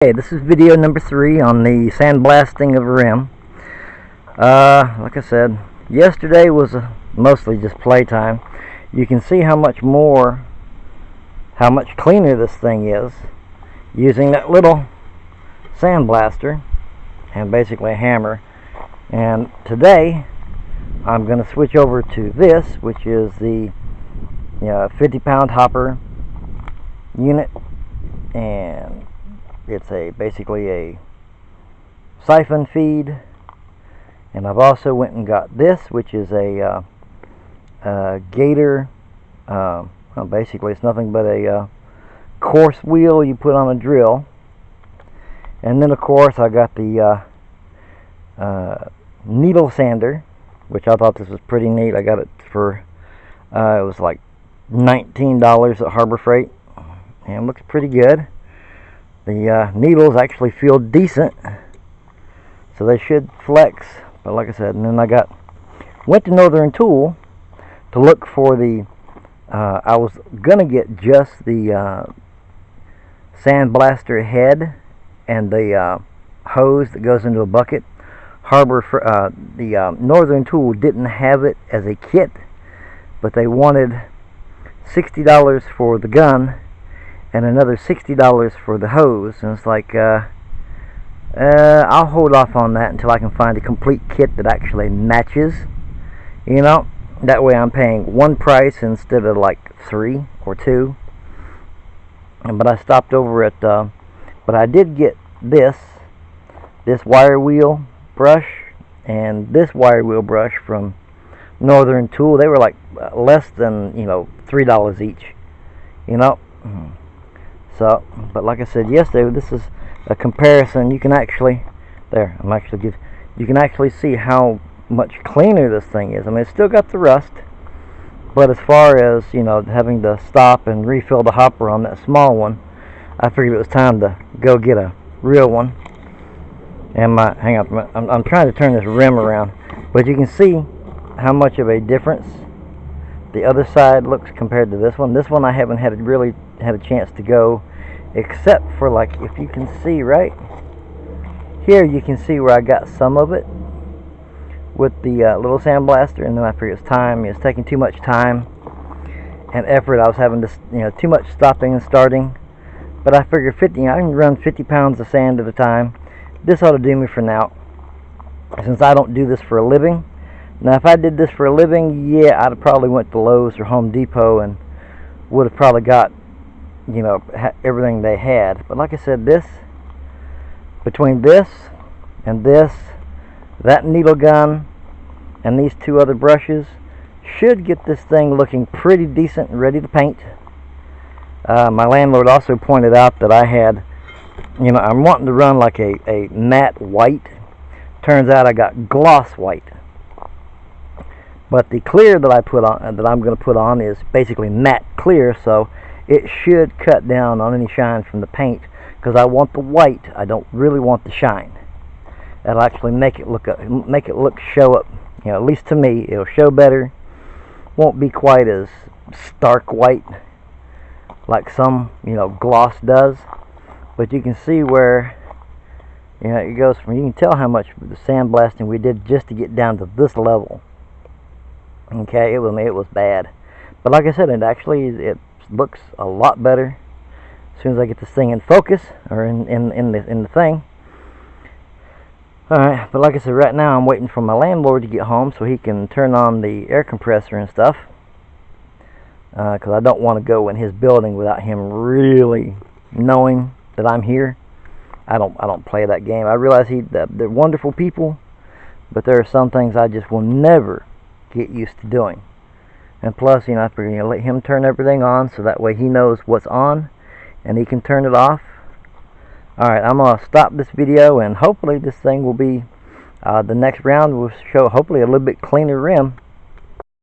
Okay, this is video number 3 on the sandblasting of a rim. Like I said, yesterday was mostly just playtime. You can see how much cleaner this thing is using that little sandblaster and basically a hammer. And today I'm going to switch over to this, which is the 50-pound hopper unit, and it's basically a siphon feed. And I've also went and got this, which is a gator. Well, basically it's nothing but a coarse wheel you put on a drill. And then of course I got the needle sander, which I thought this was pretty neat. I got it for it was like $19 at Harbor Freight, and it looks pretty good. The needles actually feel decent, so they should flex. But like I said, and then went to Northern Tool to look for the I was gonna get just the sandblaster head and the hose that goes into a bucket. Northern Tool didn't have it as a kit, but they wanted $60 for the gun and another $60 for the hose, and it's like I'll hold off on that until I can find a complete kit that actually matches, that way I'm paying one price instead of like 3 or 2. But I stopped over at but I did get this wire wheel brush and this wire wheel brush from Northern Tool. They were like less than $3 each, So, but like I said yesterday, this is a comparison. You can actually, you can actually see how much cleaner this thing is. I mean, it's still got the rust, but as far as, having to stop and refill the hopper on that small one, I figured it was time to go get a real one. And hang on, I'm trying to turn this rim around, but you can see how much of a difference the other side looks compared to this one. This one I haven't really had a chance to go, except for, like, if you can see right here, you can see where I got some of it with the little sandblaster, and then I figured it's time. It's taking too much time and effort. I was having to, too much stopping and starting. But I figured I can run 50 pounds of sand at a time. This ought to do me for now, since I don't do this for a living. Now, if I did this for a living, yeah, I'd have probably went to Lowe's or Home Depot and would have probably got, everything they had. But like I said, between this and this, that needle gun and these 2 other brushes should get this thing looking pretty decent and ready to paint. My landlord also pointed out that I had, I'm wanting to run like a matte white. Turns out I got gloss white. But the clear that I'm going to put on is basically matte clear, so it should cut down on any shine from the paint, because I want the white. I don't really want the shine. That'll actually make it show up. At least to me, it'll show better. Won't be quite as stark white like some gloss does, but you can see where it goes from. You can tell how much the sandblasting we did just to get down to this level. Okay, it was bad, but like I said, it looks a lot better as soon as I get this thing in focus, or in the thing. Alright, but like I said, right now I'm waiting for my landlord to get home so he can turn on the air compressor and stuff, because I don't want to go in his building without him really knowing that I'm here. I don't play that game. I realize they're wonderful people, but there are some things I just will never get used to doing. And plus, I figure let him turn everything on, so that way he knows what's on and he can turn it off. Alright, I'm going to stop this video, and hopefully this thing will be, the next round will show hopefully a little bit cleaner rim.